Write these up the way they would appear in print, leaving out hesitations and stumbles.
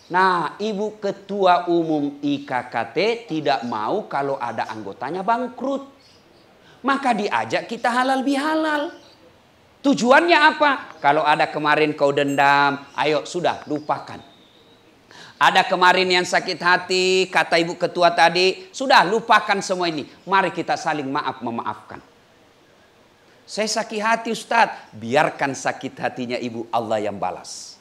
Nah, Ibu Ketua Umum IKKT tidak mau kalau ada anggotanya bangkrut. Maka diajak kita halal bihalal. Tujuannya apa? Kalau ada kemarin kau dendam, ayo sudah lupakan. Ada kemarin yang sakit hati, kata Ibu Ketua tadi, sudah lupakan semua ini. Mari kita saling maaf memaafkan. Saya sakit hati Ustadz, biarkan sakit hatinya Ibu, Allah yang balas.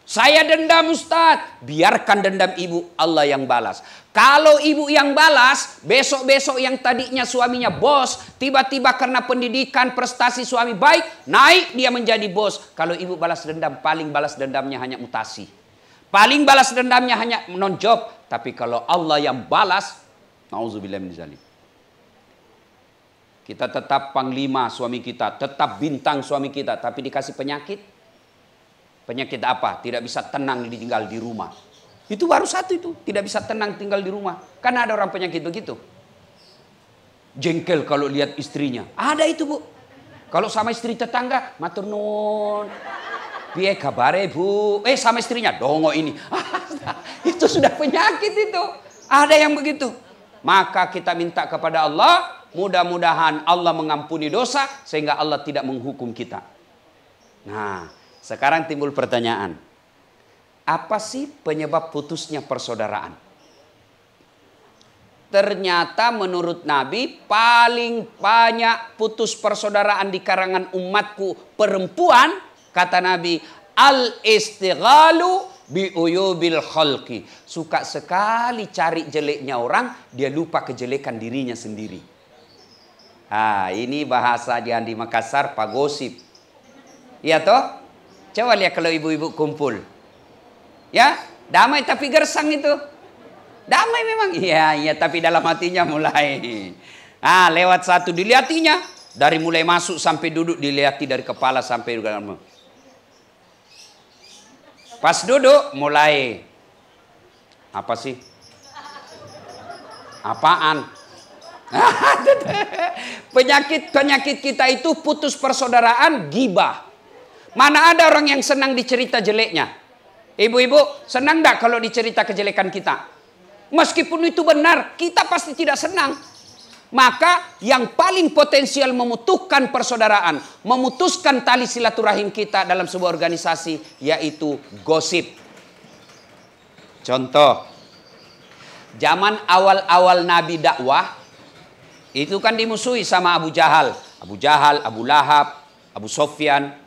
Saya dendam Ustadz, biarkan dendam Ibu, Allah yang balas. Kalau Ibu yang balas, besok-besok yang tadinya suaminya bos, tiba-tiba karena pendidikan, prestasi suami baik, naik dia menjadi bos. Kalau Ibu balas dendam, paling balas dendamnya hanya mutasi. Paling balas dendamnya hanya non-job. Tapi kalau Allah yang balas, na'udzubillah min dzalik. Kita tetap panglima suami kita, tetap bintang suami kita, tapi dikasih penyakit. Penyakit apa? Tidak bisa tenang ditinggal di rumah. Itu baru satu itu. Tidak bisa tenang tinggal di rumah. Karena ada orang penyakit begitu. Jengkel kalau lihat istrinya. Ada itu Bu. Kalau sama istri tetangga. Matur nuwun. Piye kabare Bu? Sama istrinya. Dongo ini. Itu sudah penyakit itu. Ada yang begitu. Maka kita minta kepada Allah. Mudah-mudahan Allah mengampuni dosa. Sehingga Allah tidak menghukum kita. Nah. Sekarang timbul pertanyaan, apa sih penyebab putusnya persaudaraan? Ternyata menurut Nabi paling banyak putus persaudaraan di karangan umatku perempuan, kata Nabi, al-istighalu bi'uyubil khalqi. Suka sekali cari jeleknya orang, dia lupa kejelekan dirinya sendiri. Ini bahasa di Makassar, Pak Gosip. Iya toh? Coba lihat kalau ibu-ibu kumpul. Ya, damai tapi gersang itu. Damai memang. Iya, tapi dalam hatinya mulai. Lewat satu dilihatinya. Dari mulai masuk sampai duduk dilihati dari kepala sampai dalam. Pas duduk mulai. Apa sih? Apaan? Penyakit kita itu putus persaudaraan, ghibah. Mana ada orang yang senang dicerita jeleknya? Ibu-ibu, senang enggak kalau dicerita kejelekan kita? Meskipun itu benar, kita pasti tidak senang. Maka yang paling potensial memutuskan persaudaraan, memutuskan tali silaturahim kita dalam sebuah organisasi, yaitu gosip. Contoh, zaman awal-awal Nabi dakwah, itu kan dimusuhi sama Abu Jahal, Abu Lahab, Abu Sofyan.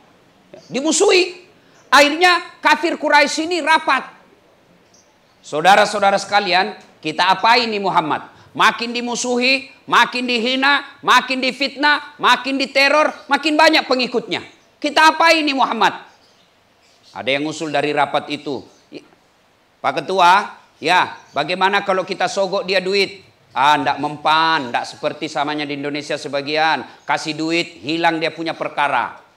Dimusuhi. Akhirnya kafir Quraisy ini rapat. Saudara-saudara sekalian, kita apain nih Muhammad? Makin dimusuhi, makin dihina, makin difitnah, makin diteror, makin banyak pengikutnya. Kita apain nih Muhammad? Ada yang usul dari rapat itu. Pak Ketua, ya bagaimana kalau kita sogok dia duit? Ndak mempan, ndak seperti samanya di Indonesia sebagian. Kasih duit, hilang dia punya perkara.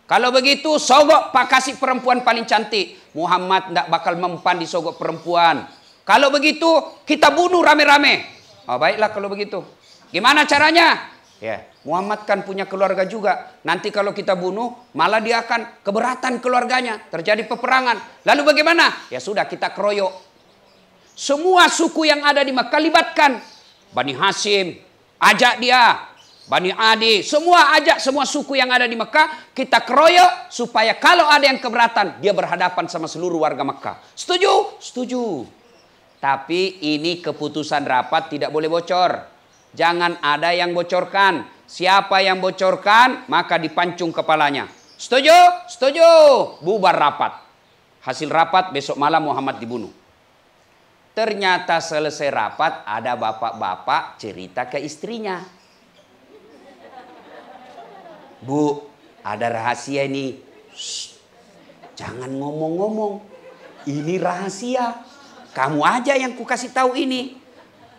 Kalau begitu, sogok Pak kasih perempuan paling cantik. Muhammad tidak bakal mempan disogok perempuan. Kalau begitu, kita bunuh rame-rame. Baiklah kalau begitu. Gimana caranya? Ya, Muhammad kan punya keluarga juga. Nanti kalau kita bunuh, malah dia akan keberatan keluarganya. Terjadi peperangan. Lalu bagaimana? Ya sudah, kita keroyok. Semua suku yang ada di Makkah libatkan. Bani Hashim, ajak dia. Bani Adi, semua ajak semua suku yang ada di Mekah, kita keroyok supaya kalau ada yang keberatan, dia berhadapan sama seluruh warga Mekah. Setuju? Setuju. Tapi ini keputusan rapat tidak boleh bocor. Jangan ada yang bocorkan. Siapa yang bocorkan, maka dipancung kepalanya. Setuju? Setuju. Bubar rapat. Hasil rapat besok malam Muhammad dibunuh. Ternyata selesai rapat, ada bapak-bapak cerita ke istrinya. Bu, ada rahasia ini. Shh, jangan ngomong-ngomong. Ini rahasia. Kamu aja yang ku kasih tahu ini.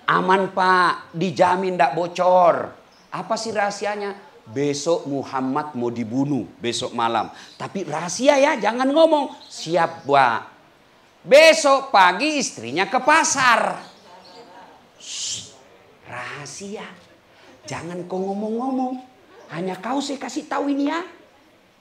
Aman Pak, dijamin tidak bocor. Apa sih rahasianya? Besok Muhammad mau dibunuh, besok malam. Tapi rahasia ya, jangan ngomong. Siap Pak. Besok pagi istrinya ke pasar. Shh, rahasia. Jangan kau ngomong-ngomong. Hanya kau saya kasih tahu ini ya.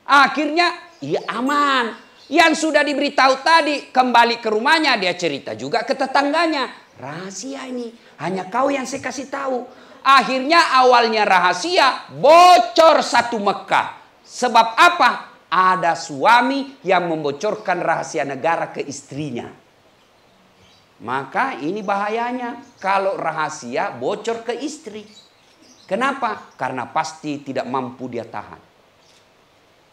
Akhirnya, iya aman. Yang sudah diberitahu tadi, kembali ke rumahnya, dia cerita juga ke tetangganya. Rahasia ini, hanya kau yang saya kasih tahu. Akhirnya awalnya rahasia, bocor satu Mekah. Sebab apa? Ada suami yang membocorkan rahasia negara ke istrinya. Maka ini bahayanya kalau rahasia bocor ke istri. Kenapa? Karena pasti tidak mampu dia tahan.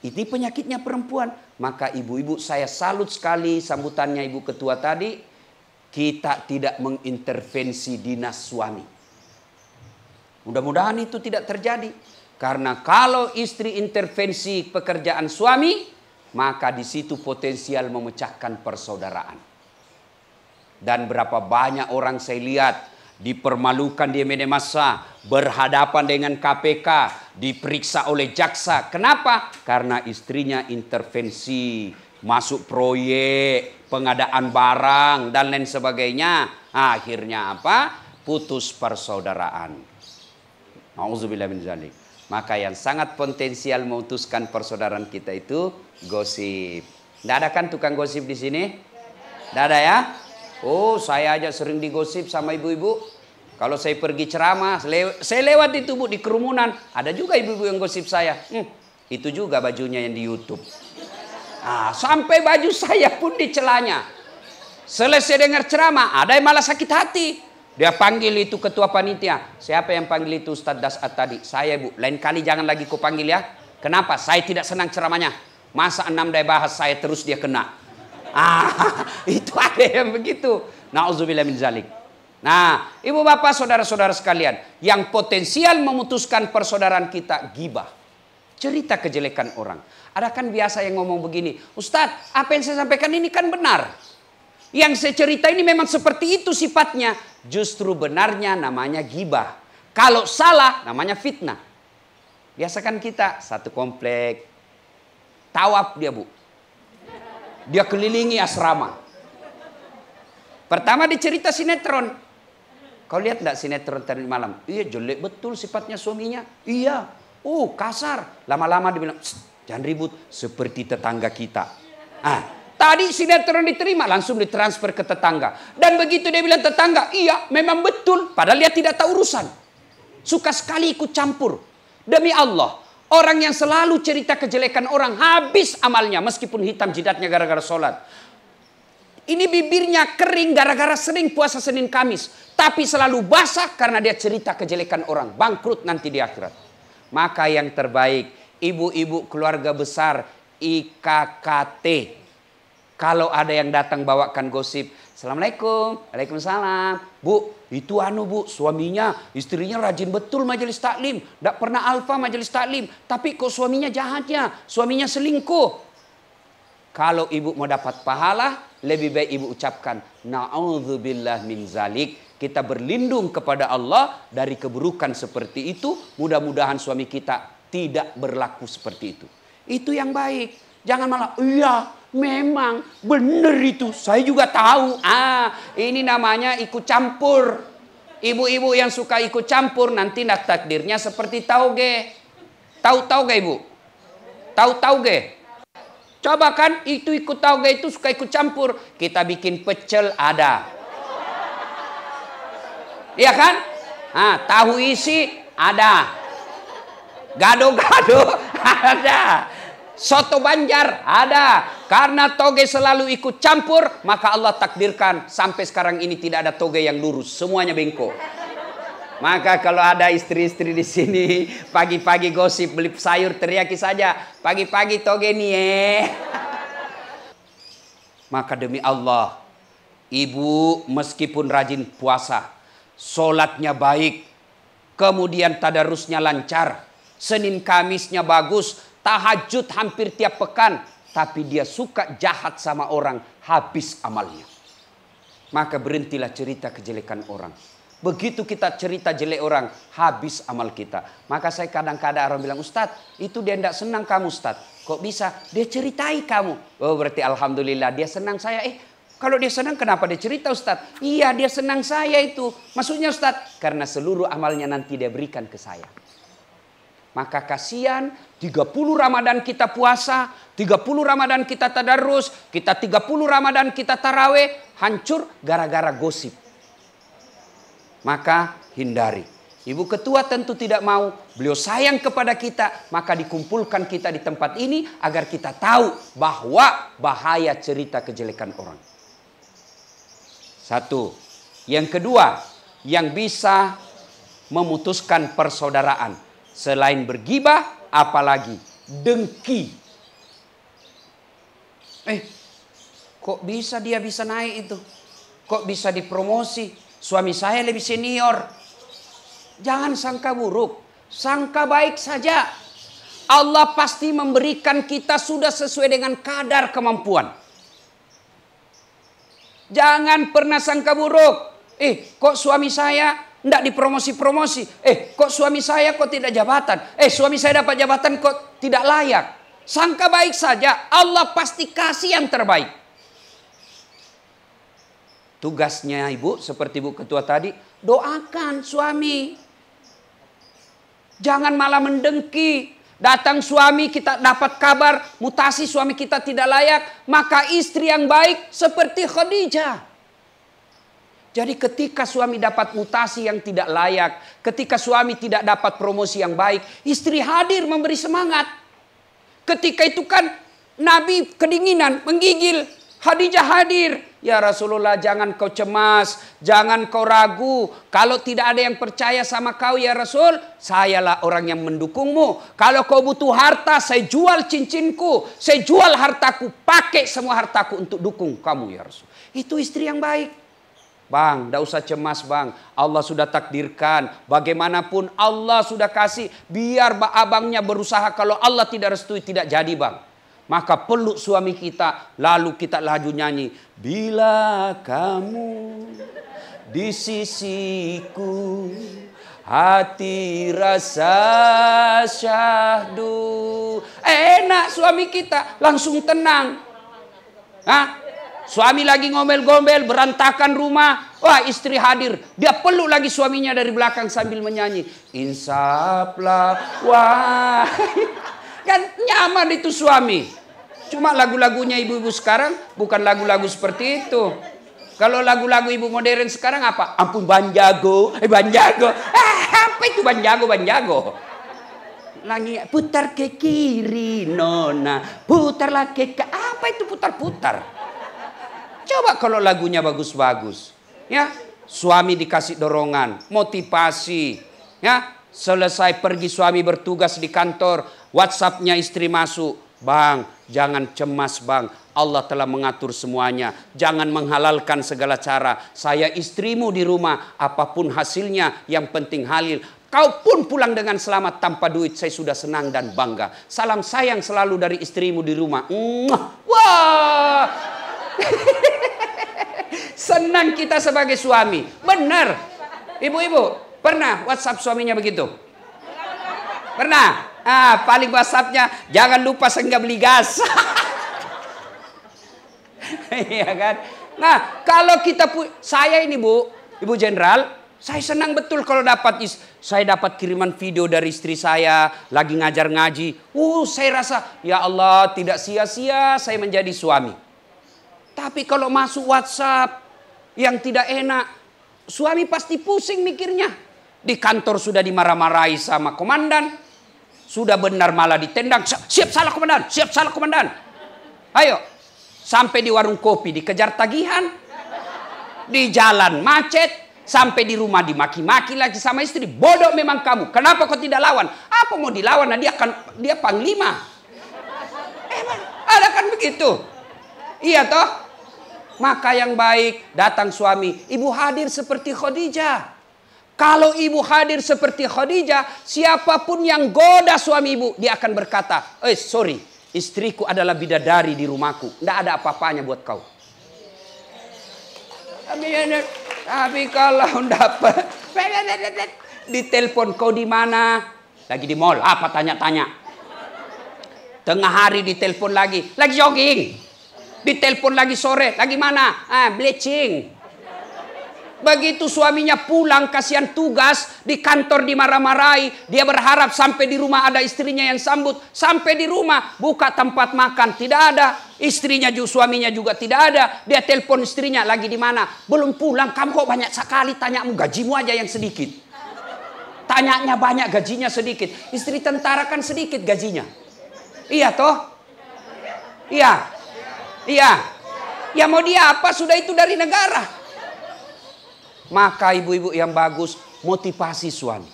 Ini penyakitnya perempuan. Maka ibu-ibu, saya salut sekali sambutannya Ibu Ketua tadi. Kita tidak mengintervensi dinas suami. Mudah-mudahan itu tidak terjadi. Karena kalau istri intervensi pekerjaan suami, maka di situ potensial memecahkan persaudaraan. Dan berapa banyak orang saya lihat dipermalukan di media massa, berhadapan dengan KPK, diperiksa oleh jaksa. Kenapa? Karena istrinya intervensi, masuk proyek, pengadaan barang, dan lain sebagainya. Akhirnya apa? Putus persaudaraan. Nauzubillah min dzalik. Maka yang sangat potensial memutuskan persaudaraan kita itu gosip. Tidak ada kan tukang gosip di sini? Tidak ada ya? Oh, saya aja sering digosip sama ibu-ibu. Kalau saya pergi ceramah, saya lewat itu Bu di kerumunan, ada juga ibu-ibu yang gosip saya. Itu juga bajunya yang di YouTube. Sampai baju saya pun dicelanya. Selesai dengar ceramah, ada yang malah sakit hati. Dia panggil itu ketua panitia. Siapa yang panggil itu Ustadz Das'ad tadi? Saya Bu. Lain kali jangan lagi kau panggil ya. Kenapa? Saya tidak senang ceramahnya. Masa 6 dia bahas saya terus dia kena. Itu ada yang begitu. Nauzubillah min dzalik. Nah, ibu bapak saudara-saudara sekalian, yang potensial memutuskan persaudaraan kita gibah. Cerita kejelekan orang. Ada kan biasa yang ngomong begini, Ustadz, apa yang saya sampaikan ini kan benar. Yang saya cerita ini memang seperti itu sifatnya. Justru benarnya namanya gibah. Kalau salah namanya fitnah. Biasakan kita satu komplek, tawaf dia Bu. Dia kelilingi asrama. Pertama dicerita sinetron. Kau lihat enggak sinetron tadi malam? Iya, jelek betul sifatnya suaminya. Iya. Kasar. Lama-lama dia bilang, jangan ribut seperti tetangga kita. Tadi sinetron diterima, langsung ditransfer ke tetangga. Dan begitu dia bilang tetangga, iya memang betul. Padahal dia tidak tahu urusan. Suka sekali ikut campur. Demi Allah, orang yang selalu cerita kejelekan orang, habis amalnya. Meskipun hitam jidatnya gara-gara sholat. Ini bibirnya kering gara-gara sering puasa Senin Kamis. Tapi selalu basah karena dia cerita kejelekan orang. Bangkrut nanti di akhirat. Maka yang terbaik, ibu-ibu keluarga besar IKKT. Kalau ada yang datang bawakan gosip, Assalamualaikum, Waalaikumsalam. Bu, itu Bu, suaminya, istrinya rajin betul majelis taklim. Tidak pernah alfa majelis taklim. Tapi kok suaminya jahatnya, suaminya selingkuh. Kalau ibu mau dapat pahala, lebih baik ibu ucapkan, na'udzubillah min zalik. Kita berlindung kepada Allah dari keburukan seperti itu. Mudah-mudahan suami kita tidak berlaku seperti itu. Itu yang baik. Jangan malah, iya memang benar itu. Saya juga tahu. Ini namanya ikut campur. Ibu-ibu yang suka ikut campur nanti takdirnya seperti tauge. Tahu tauge Ibu? Tahu tauge? Coba kan itu ikut tauge itu suka ikut campur. Kita bikin pecel ada. Iya kan? Tahu isi ada. Gado-gado ada. Soto Banjar ada. Karena toge selalu ikut campur, maka Allah takdirkan sampai sekarang ini tidak ada toge yang lurus, semuanya bengkok. Maka kalau ada istri-istri di sini pagi-pagi gosip beli sayur, teriaki saja, pagi-pagi toge nih Maka demi Allah, ibu meskipun rajin puasa, sholatnya baik, kemudian tadarusnya lancar, Senin Kamisnya bagus, tahajud hampir tiap pekan, tapi dia suka jahat sama orang, habis amalnya. Maka berhentilah cerita kejelekan orang. Begitu kita cerita jelek orang, habis amal kita. Maka saya kadang-kadang orang bilang, Ustadz, itu dia tidak senang kamu Ustadz. Kok bisa? Dia ceritai kamu. Oh berarti Alhamdulillah dia senang saya. Kalau dia senang kenapa dia cerita Ustadz? Iya dia senang saya itu. Maksudnya Ustadz, karena seluruh amalnya nanti dia berikan ke saya. Maka kasihan 30 Ramadan kita puasa, 30 Ramadan kita tadarus, kita 30 Ramadan kita taraweh, hancur gara-gara gosip. Maka hindari. Ibu ketua tentu tidak mau, beliau sayang kepada kita, maka dikumpulkan kita di tempat ini agar kita tahu bahwa bahaya cerita kejelekan orang. Satu. Yang kedua, yang bisa memutuskan persaudaraan selain bergibah, apalagi dengki. Kok bisa dia bisa naik itu? Kok bisa dipromosi? Suami saya lebih senior. Jangan sangka buruk, sangka baik saja. Allah pasti memberikan kita sudah sesuai dengan kadar kemampuan. Jangan pernah sangka buruk. Kok suami saya tidak dipromosi-promosi? Kok suami saya kok tidak jabatan? Suami saya dapat jabatan kok tidak layak? Sangka baik saja, Allah pasti kasih yang terbaik. Tugasnya ibu, seperti ibu ketua tadi, doakan suami. Jangan malah mendengki. Datang suami kita dapat kabar mutasi suami kita tidak layak. Maka istri yang baik seperti Khadijah. Jadi ketika suami dapat mutasi yang tidak layak. Ketika suami tidak dapat promosi yang baik. Istri hadir memberi semangat. Ketika itu kan Nabi kedinginan menggigil. Khadijah hadir. Ya Rasulullah, jangan kau cemas, jangan kau ragu. Kalau tidak ada yang percaya sama kau ya Rasul, sayalah orang yang mendukungmu. Kalau kau butuh harta, saya jual cincinku, saya jual hartaku, pakai semua hartaku untuk dukung kamu ya Rasul. Itu istri yang baik. Bang, tidak usah cemas bang, Allah sudah takdirkan. Bagaimanapun Allah sudah kasih, biar abangnya berusaha, kalau Allah tidak restui tidak jadi bang. Maka peluk suami kita, lalu kita laju nyanyi. Bila kamu di sisiku, hati rasa syahdu. Enak suami kita, langsung tenang. Suami lagi ngomel-ngomel, berantakan rumah. Wah, istri hadir. Dia peluk lagi suaminya dari belakang sambil menyanyi. Insaplah, wah. Kan nyaman itu suami. Cuma lagu-lagunya ibu-ibu sekarang bukan lagu-lagu seperti itu. Kalau lagu-lagu ibu modern sekarang apa? Ampun Banjago, Banjago. Apa itu Banjago, Banjago? Lagi putar ke kiri nona, putarlah ke apa itu putar-putar? Coba kalau lagunya bagus-bagus. Ya, suami dikasih dorongan, motivasi. Ya, selesai pergi suami bertugas di kantor, WhatsApp-nya istri masuk. Bang, jangan cemas bang. Allah telah mengatur semuanya. Jangan menghalalkan segala cara. Saya istrimu di rumah. Apapun hasilnya, yang penting halal. Kau pun pulang dengan selamat tanpa duit. Saya sudah senang dan bangga. Salam sayang selalu dari istrimu di rumah. Wah. Senang kita sebagai suami. Benar. Ibu-ibu, pernah WhatsApp suaminya begitu? Pernah? Paling WhatsApp-nya, jangan lupa saya nggak beli gas. Iya kan? Nah, kalau kita saya ini Ibu Jenderal, saya senang betul kalau saya dapat kiriman video dari istri saya lagi ngajar ngaji. Saya rasa ya Allah tidak sia-sia saya menjadi suami. Tapi kalau masuk WhatsApp yang tidak enak, suami pasti pusing mikirnya. Di kantor sudah dimarah-marahi sama komandan. Sudah benar malah ditendang. Siap salah komandan, siap salah komandan. Ayo. Sampai di warung kopi dikejar tagihan. Di jalan macet. Sampai di rumah dimaki-maki lagi sama istri. Bodoh memang kamu. Kenapa kau tidak lawan? Apa mau dilawan? Nah, dia panglima. Ada kan begitu. Iya toh. Maka yang baik datang suami. Ibu hadir seperti Khadijah. Kalau ibu hadir seperti Khadijah, siapapun yang goda suami ibu, dia akan berkata, sorry, istriku adalah bidadari di rumahku. Tidak ada apa-apanya buat kau. Tapi kalau dapat, ditelepon kau di mana? Lagi di mall, apa tanya-tanya. Tengah hari ditelepon lagi jogging. Ditelepon lagi sore, lagi mana? Bleaching. Begitu suaminya pulang, kasihan tugas, di kantor dimarah-marahi. Dia berharap sampai di rumah ada istrinya yang sambut. Sampai di rumah, buka tempat makan, tidak ada. Istrinya juga, suaminya juga tidak ada. Dia telepon istrinya, lagi di mana? Belum pulang, kamu kok banyak sekali tanyamu, gajimu aja yang sedikit. Tanyanya banyak, gajinya sedikit. Istri tentara kan sedikit gajinya. Iya toh? Iya. Iya. Ya mau dia apa, sudah itu dari negara. Maka ibu-ibu yang bagus, motivasi suami.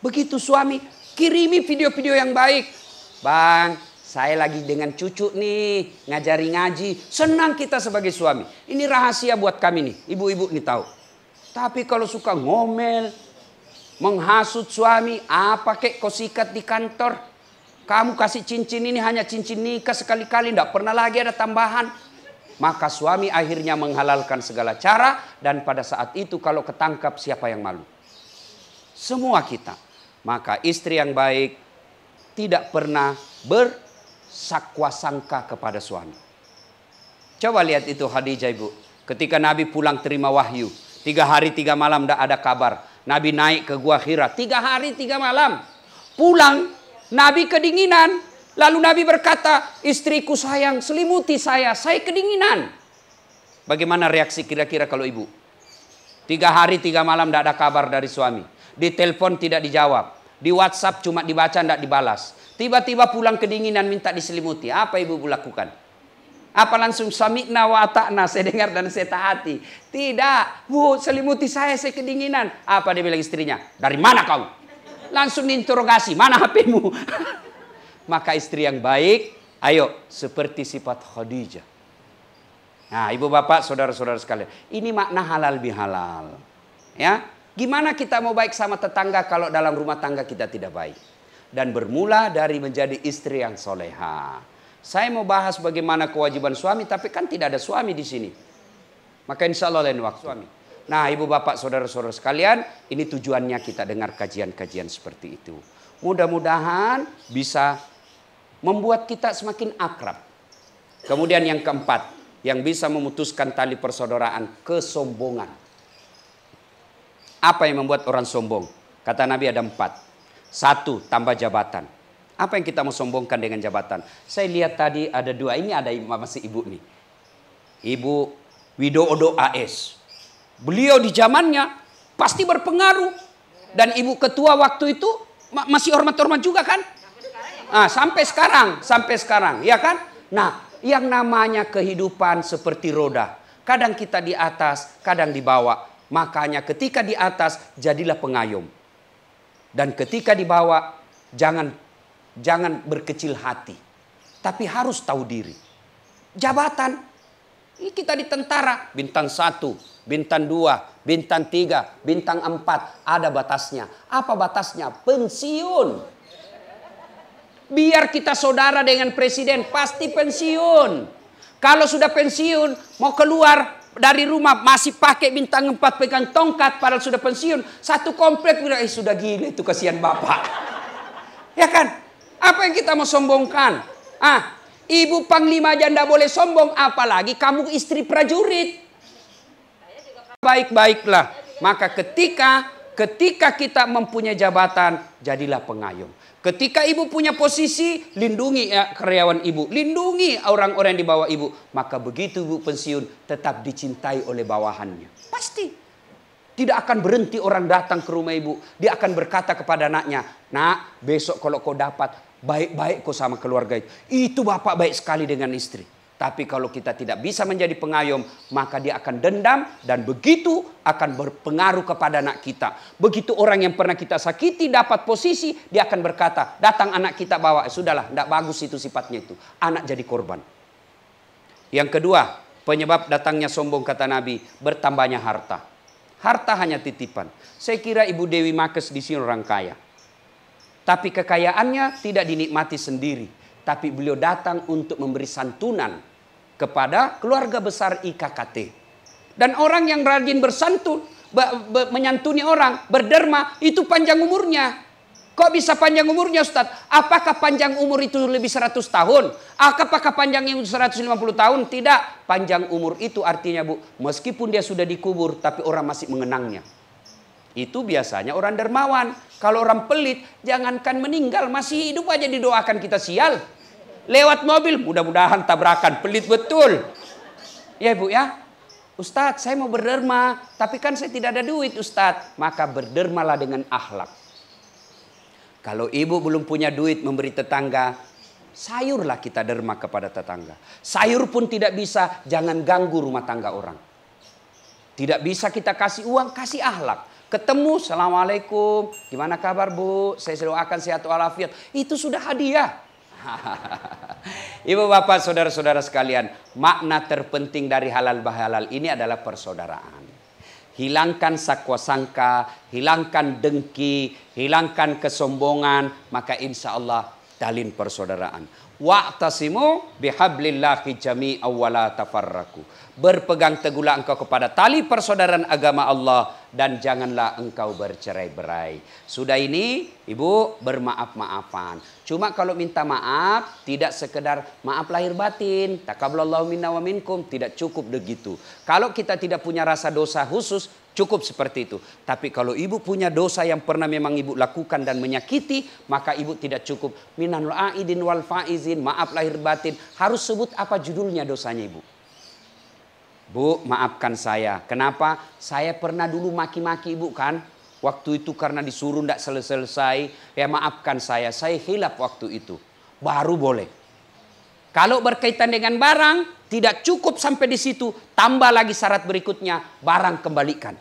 Begitu suami, kirimi video-video yang baik. Bang, saya lagi dengan cucu nih, ngajari ngaji. Senang kita sebagai suami. Ini rahasia buat kami nih, ibu-ibu nih tahu. Tapi kalau suka ngomel, menghasut suami, apa kek kau sikat di kantor? Kamu kasih cincin ini hanya cincin nikah sekali-kali, tidak pernah lagi ada tambahan. Maka suami akhirnya menghalalkan segala cara. Dan pada saat itu kalau ketangkap siapa yang malu? Semua kita. Maka istri yang baik tidak pernah bersakwa sangka kepada suami. Coba lihat itu Khadijah ibu. Ketika Nabi pulang terima wahyu. 3 hari 3 malam tidak ada kabar. Nabi naik ke Gua Hira. 3 hari 3 malam. Pulang Nabi kedinginan. Lalu Nabi berkata, istriku sayang, selimuti saya kedinginan. Bagaimana reaksi kira-kira kalau ibu? 3 hari 3 malam tidak ada kabar dari suami. Di telepon tidak dijawab. Di WhatsApp cuma dibaca tidak dibalas. Tiba-tiba pulang kedinginan minta diselimuti. Apa ibu lakukan? Apa langsung sami'na wa ata'na, saya dengar dan saya taati? Tidak. Bu, selimuti saya kedinginan. Apa dia bilang istrinya? Dari mana kau? Langsung diinterogasi. Mana HP-mu? Maka istri yang baik, ayo seperti sifat Khadijah. Nah, ibu bapak, saudara-saudara sekalian, ini makna halal bihalal. Ya, gimana kita mau baik sama tetangga kalau dalam rumah tangga kita tidak baik? Dan bermula dari menjadi istri yang soleha. Saya mau bahas bagaimana kewajiban suami, tapi kan tidak ada suami di sini. Maka insya Allah lain waktu. Suami. Nah, ibu bapak, saudara-saudara sekalian, ini tujuannya kita dengar kajian-kajian seperti itu. Mudah-mudahan bisa membuat kita semakin akrab. Kemudian yang keempat, yang bisa memutuskan tali persaudaraan, kesombongan. Apa yang membuat orang sombong? Kata Nabi ada 4. 1, tambah jabatan. Apa yang kita mau sombongkan dengan jabatan? Saya lihat tadi ada 2. Ini ada masih ibu nih. Ibu Widodo AS. Beliau di zamannya pasti berpengaruh. Dan ibu ketua waktu itu masih hormat-hormat juga kan? Sampai sekarang, ya kan? Nah, yang namanya kehidupan seperti roda. Kadang kita di atas, kadang di bawah. Makanya ketika di atas, jadilah pengayom. Dan ketika di bawah, jangan berkecil hati. Tapi harus tahu diri. Jabatan, ini kita di tentara, bintang 1, bintang 2, bintang 3, bintang 4, ada batasnya. Apa batasnya? Pensiun. Biar kita saudara dengan presiden, pasti pensiun. Kalau sudah pensiun, mau keluar dari rumah, masih pakai bintang 4, pegang tongkat, padahal sudah pensiun. Satu komplek bilang, sudah gila itu, kasihan bapak. Ya kan? Apa yang kita mau sombongkan? Ibu panglima aja tidak boleh sombong, apalagi kamu istri prajurit. Baik-baiklah. Maka ketika kita mempunyai jabatan, jadilah pengayom. Ketika ibu punya posisi, lindungi karyawan ibu. Lindungi orang-orang di bawah ibu. Maka begitu ibu pensiun, tetap dicintai oleh bawahannya. Pasti. Tidak akan berhenti orang datang ke rumah ibu. Dia akan berkata kepada anaknya, nak, besok kalau kau dapat, baik-baik kau sama keluarga itu. Itu bapak baik sekali dengan istri. Tapi kalau kita tidak bisa menjadi pengayom, maka dia akan dendam dan begitu akan berpengaruh kepada anak kita. Begitu orang yang pernah kita sakiti dapat posisi, dia akan berkata, datang anak kita bawa. Sudahlah, tidak bagus itu sifatnya itu. Anak jadi korban. Yang kedua, penyebab datangnya sombong kata Nabi, bertambahnya harta. Harta hanya titipan. Saya kira Ibu Dewi Makes di sini orang kaya. Tapi kekayaannya tidak dinikmati sendiri. Tapi beliau datang untuk memberi santunan kepada keluarga besar IKKT. Dan orang yang rajin bersantun, menyantuni orang, berderma, itu panjang umurnya. Kok bisa panjang umurnya Ustadz? Apakah panjang umur itu lebih 100 tahun? Apakah panjang umur 150 tahun? Tidak. Panjang umur itu artinya Bu, meskipun dia sudah dikubur tapi orang masih mengenangnya. Itu biasanya orang dermawan. Kalau orang pelit, jangankan meninggal, masih hidup aja didoakan kita sial. Lewat mobil, mudah-mudahan tabrakan, pelit betul. Ya Bu ya. Ustadz, saya mau berderma, tapi kan saya tidak ada duit Ustadz. Maka berdermalah dengan akhlak. Kalau ibu belum punya duit memberi tetangga, sayurlah kita derma kepada tetangga. Sayur pun tidak bisa, jangan ganggu rumah tangga orang. Tidak bisa kita kasih uang, kasih akhlak. Ketemu, Assalamualaikum, gimana kabar Bu? Saya doakan sehat walafiat. Itu sudah hadiah. Ibu bapak saudara-saudara sekalian, makna terpenting dari halal bihalal ini adalah persaudaraan. Hilangkan sakwa sangka, hilangkan dengki, hilangkan kesombongan, maka insya Allah talin persaudaraan. Wa'tasimu bihablillahi jami'an wa la tafarraqu. Berpegang teguhlah engkau kepada tali persaudaraan agama Allah dan janganlah engkau bercerai-berai. Sudah ini ibu bermaaf-maafan. Cuma kalau minta maaf tidak sekedar maaf lahir batin, taqabbalallahu minna wa minkum, tidak cukup begitu. Kalau kita tidak punya rasa dosa khusus, cukup seperti itu. Tapi kalau ibu punya dosa yang pernah memang ibu lakukan dan menyakiti, maka ibu tidak cukup minanul aidin wal faizin, maaf lahir batin. Harus sebut apa judulnya dosanya ibu. Bu, maafkan saya. Kenapa? Saya pernah dulu maki-maki ibu kan. Waktu itu karena disuruh tidak selesai. Ya maafkan saya hilaf waktu itu. Baru boleh. Kalau berkaitan dengan barang, tidak cukup sampai di situ. Tambah lagi syarat berikutnya, barang kembalikan.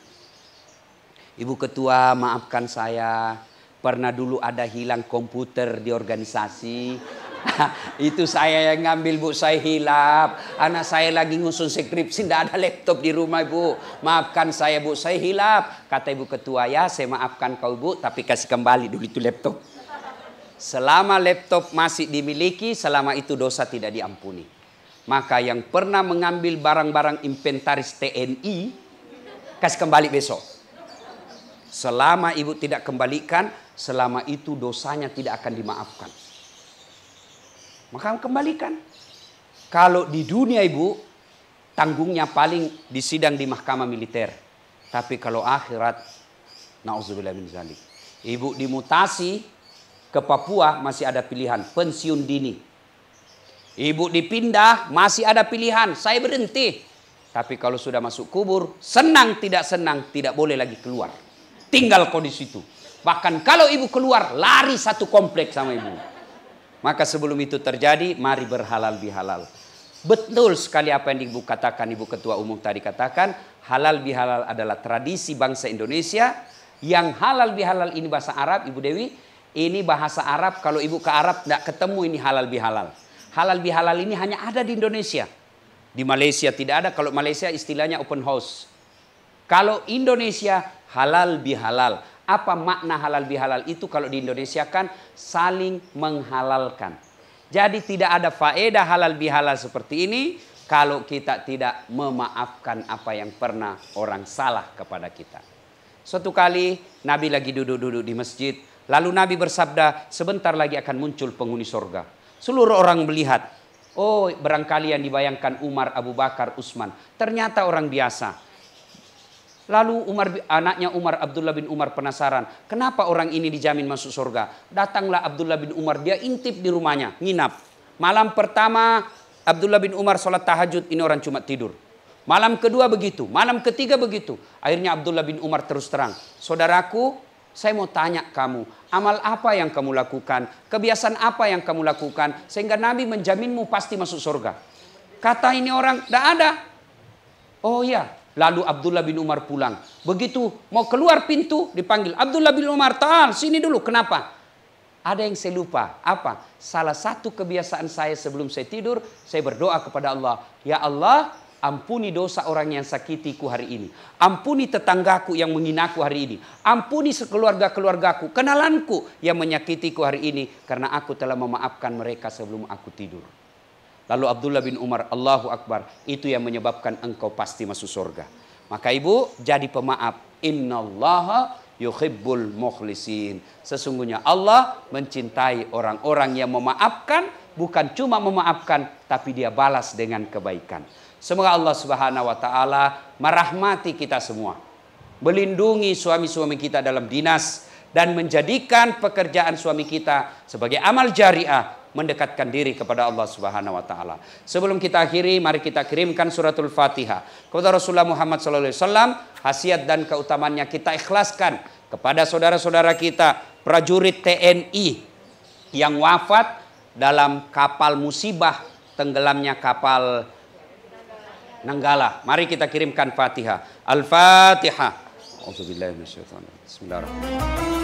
Ibu ketua, maafkan saya. Pernah dulu ada hilang komputer di organisasi. Itu saya yang ngambil Bu, saya hilaf. Anak saya lagi ngusun skripsi, tidak ada laptop di rumah Bu. Maafkan saya Bu, saya hilaf. Kata ibu ketua, ya saya maafkan kau Bu, tapi kasih kembali dulu itu laptop. Selama laptop masih dimiliki, selama itu dosa tidak diampuni. Maka yang pernah mengambil barang-barang inventaris TNI, kasih kembali besok. Selama ibu tidak kembalikan, selama itu dosanya tidak akan dimaafkan. Maka kembalikan. Kalau di dunia ibu, tanggungnya paling di sidang di mahkamah militer. Tapi kalau akhirat, na'udzubillah min dzalik. Ibu dimutasi ke Papua masih ada pilihan, pensiun dini. Ibu dipindah masih ada pilihan, saya berhenti. Tapi kalau sudah masuk kubur, senang tidak boleh lagi keluar. Tinggal kau di situ. Bahkan kalau ibu keluar, lari satu kompleks sama ibu. Maka sebelum itu terjadi, mari berhalal bihalal. Betul sekali apa yang ibu katakan, ibu ketua umum tadi katakan, halal bihalal adalah tradisi bangsa Indonesia. Yang halal bihalal ini bahasa Arab, Ibu Dewi, ini bahasa Arab. Kalau ibu ke Arab tidak ketemu ini halal bihalal. Halal bihalal ini hanya ada di Indonesia. Di Malaysia tidak ada. Kalau Malaysia istilahnya open house. Kalau Indonesia halal bihalal. Apa makna halal bihalal itu? Kalau di Indonesia kan saling menghalalkan. Jadi tidak ada faedah halal bihalal seperti ini kalau kita tidak memaafkan apa yang pernah orang salah kepada kita. Suatu kali Nabi lagi duduk-duduk di masjid. Lalu Nabi bersabda, sebentar lagi akan muncul penghuni surga. Seluruh orang melihat. Oh, barangkali yang dibayangkan Umar, Abu Bakar, Utsman. Ternyata orang biasa. Lalu anaknya Umar, Abdullah bin Umar penasaran. Kenapa orang ini dijamin masuk surga? Datanglah Abdullah bin Umar, dia intip di rumahnya, nginap. Malam pertama Abdullah bin Umar sholat tahajud, ini orang cuma tidur. Malam kedua begitu, malam ketiga begitu. Akhirnya Abdullah bin Umar terus terang. Saudaraku, saya mau tanya kamu, amal apa yang kamu lakukan? Kebiasaan apa yang kamu lakukan? Sehingga Nabi menjaminmu pasti masuk surga. Kata ini orang, tidak ada. Oh iya. Lalu Abdullah bin Umar pulang. Begitu mau keluar pintu dipanggil. Abdullah bin Umar, tahan sini dulu. Kenapa? Ada yang saya lupa. Apa? Salah satu kebiasaan saya sebelum saya tidur. Saya berdoa kepada Allah. Ya Allah, ampuni dosa orang yang sakitiku hari ini. Ampuni tetanggaku yang menghinaku hari ini. Ampuni sekeluarga-keluargaku, kenalanku yang menyakitiku hari ini. Karena aku telah memaafkan mereka sebelum aku tidur. Lalu Abdullah bin Umar, Allahu Akbar, itu yang menyebabkan engkau pasti masuk surga. Maka ibu jadi pemaaf. Innallaha yuhibbul mukhlisin. Sesungguhnya Allah mencintai orang-orang yang memaafkan, bukan cuma memaafkan, tapi dia balas dengan kebaikan. Semoga Allah Subhanahu wa taala merahmati kita semua, melindungi suami-suami kita dalam dinas, dan menjadikan pekerjaan suami kita sebagai amal jariah, mendekatkan diri kepada Allah Subhanahu wa taala. Sebelum kita akhiri, mari kita kirimkan suratul Fatihah kepada Rasulullah Muhammad sallallahu alaihi wasallam. Khasiat dan keutamaannya kita ikhlaskan kepada saudara-saudara kita prajurit TNI yang wafat dalam kapal musibah tenggelamnya kapal Nanggala. Mari kita kirimkan Fatihah. Al-Fatihah. Auzubillahi minasyaitonir rajim. Bismillahirrahmanirrahim.